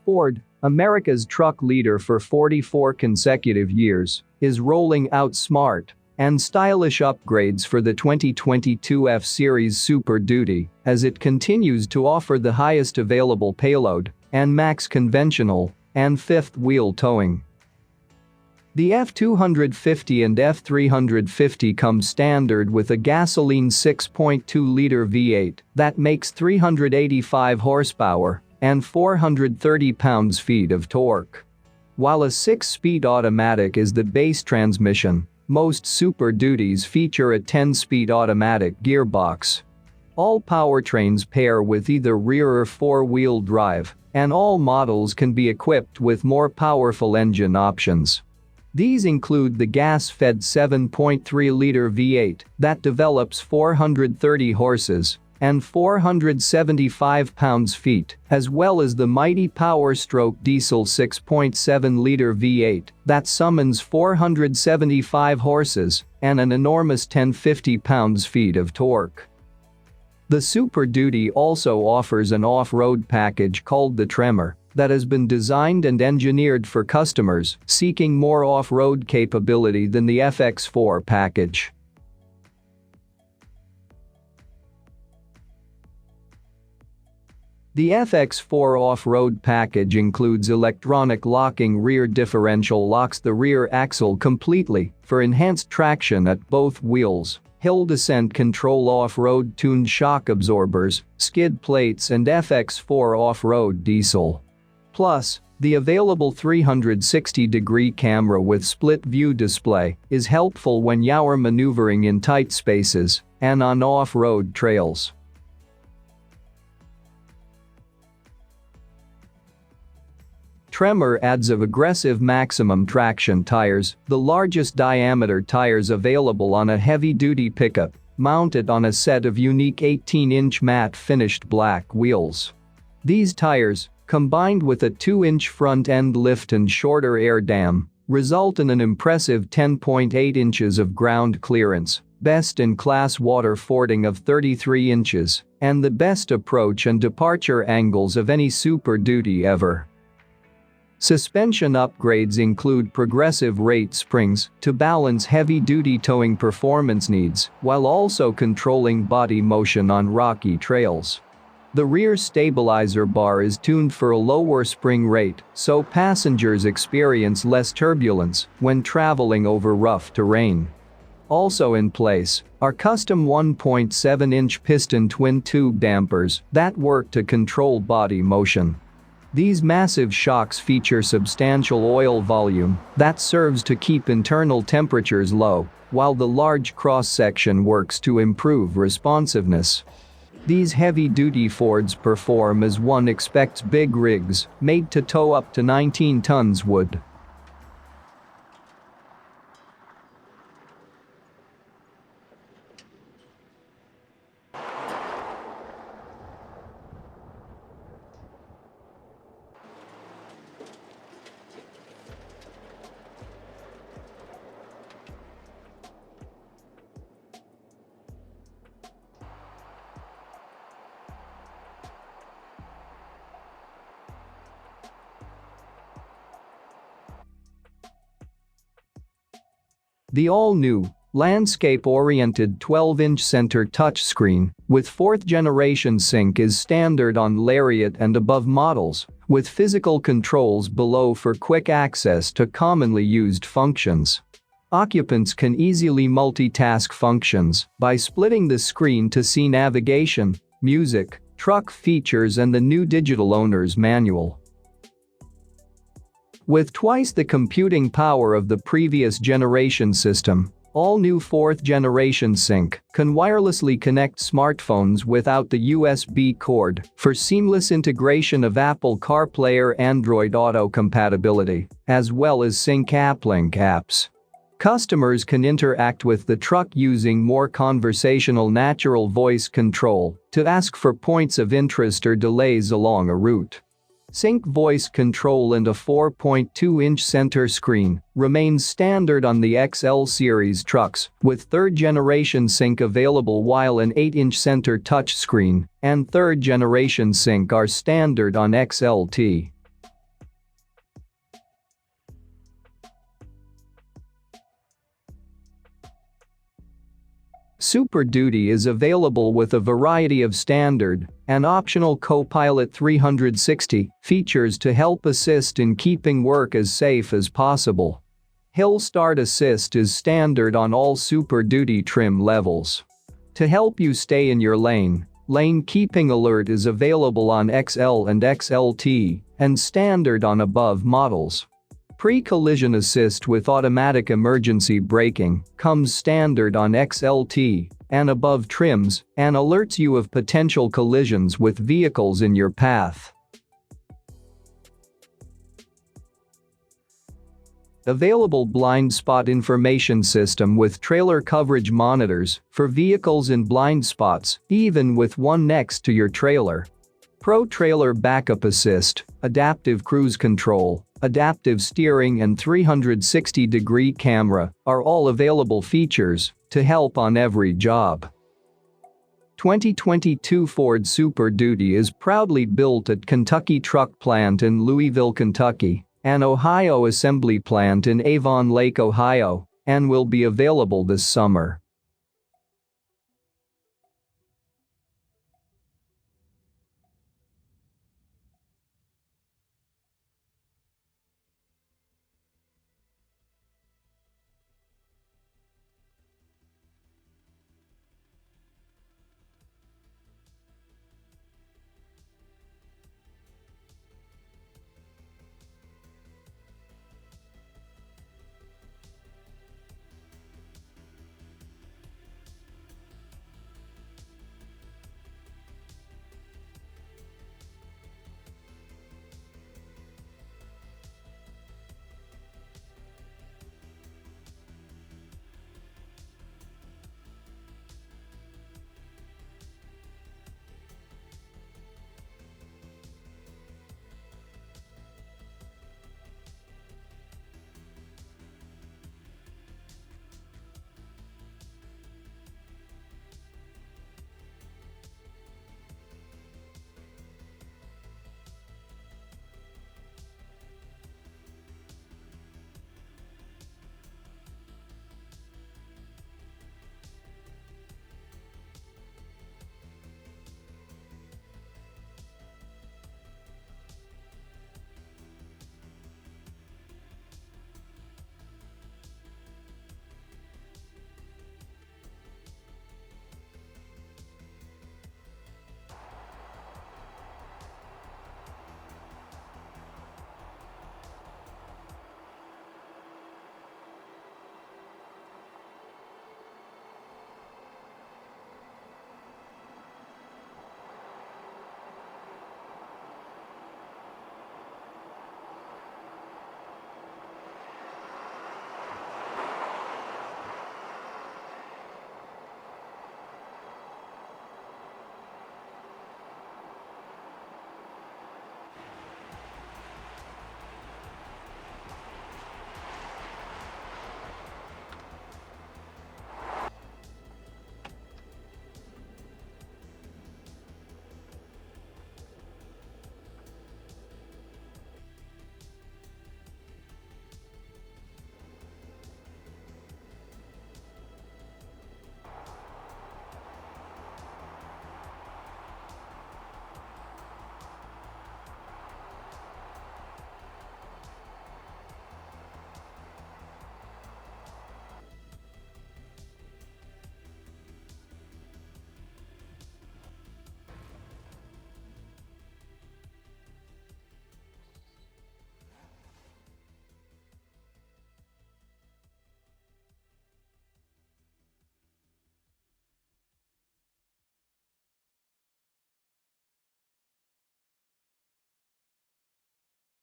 Ford, America's truck leader for 44 consecutive years, is rolling out smart and stylish upgrades for the 2022 F-Series Super Duty as it continues to offer the highest available payload and max conventional and fifth-wheel towing. The F-250 and F-350 come standard with a gasoline 6.2-liter V8 that makes 385 horsepower and 430 pounds-feet of torque. While a 6-speed automatic is the base transmission, most Super Duties feature a 10-speed automatic gearbox. All powertrains pair with either rear or four-wheel drive, and all models can be equipped with more powerful engine options. These include the gas-fed 7.3-liter V8 that develops 430 horses and 475 pounds-feet, as well as the mighty Power-Stroke diesel 6.7-liter V8 that summons 475 horses and an enormous 1050 pounds-feet of torque. The Super Duty also offers an off-road package called the Tremor that has been designed and engineered for customers seeking more off-road capability than the FX4 package. The FX4 off-road package includes electronic locking rear differential locks the rear axle completely for enhanced traction at both wheels, hill descent control off-road tuned shock absorbers, skid plates and FX4 off-road diesel. Plus, the available 360-degree camera with split-view display is helpful when you're maneuvering in tight spaces and on off-road trails. Tremor adds of aggressive maximum traction tires, the largest diameter tires available on a heavy-duty pickup, mounted on a set of unique 18-inch matte-finished black wheels. These tires, combined with a 2-inch front-end lift and shorter air dam, result in an impressive 10.8 inches of ground clearance, best-in-class water fording of 33 inches, and the best approach and departure angles of any Super Duty ever. Suspension upgrades include progressive rate springs to balance heavy-duty towing performance needs while also controlling body motion on rocky trails. The rear stabilizer bar is tuned for a lower spring rate so passengers experience less turbulence when traveling over rough terrain. Also in place are custom 1.7-inch piston twin-tube dampers that work to control body motion. These massive shocks feature substantial oil volume that serves to keep internal temperatures low, while the large cross-section works to improve responsiveness. These heavy-duty Fords perform as one expects big rigs made to tow up to 19 tons would. The all-new, landscape-oriented 12-inch center touchscreen with 4th-generation sync is standard on Lariat and above models, with physical controls below for quick access to commonly used functions. Occupants can easily multitask functions by splitting the screen to see navigation, music, truck features and the new digital owner's manual. With twice the computing power of the previous generation system, all-new 4th-generation sync can wirelessly connect smartphones without the USB cord for seamless integration of Apple CarPlay or Android Auto compatibility, as well as sync AppLink apps. Customers can interact with the truck using more conversational natural voice control to ask for points of interest or delays along a route. Sync voice control and a 4.2-inch center screen remains standard on the XL series trucks, with 3rd-generation sync available while an 8-inch center touchscreen and 3rd-generation sync are standard on XLT. Super Duty is available with a variety of standard and optional Co-Pilot 360 features to help assist in keeping work as safe as possible. Hill Start Assist is standard on all Super Duty trim levels. To help you stay in your lane, Lane Keeping Alert is available on XL and XLT and standard on above models. Pre-collision assist with automatic emergency braking comes standard on XLT and above trims and alerts you of potential collisions with vehicles in your path. Available blind spot information system with trailer coverage monitors for vehicles in blind spots, even with one next to your trailer. Pro Trailer Backup Assist, Adaptive Cruise Control, Adaptive Steering and 360-degree camera are all available features to help on every job. 2022 Ford Super Duty is proudly built at Kentucky Truck Plant in Louisville, Kentucky, an Ohio assembly plant in Avon Lake, Ohio, and will be available this summer.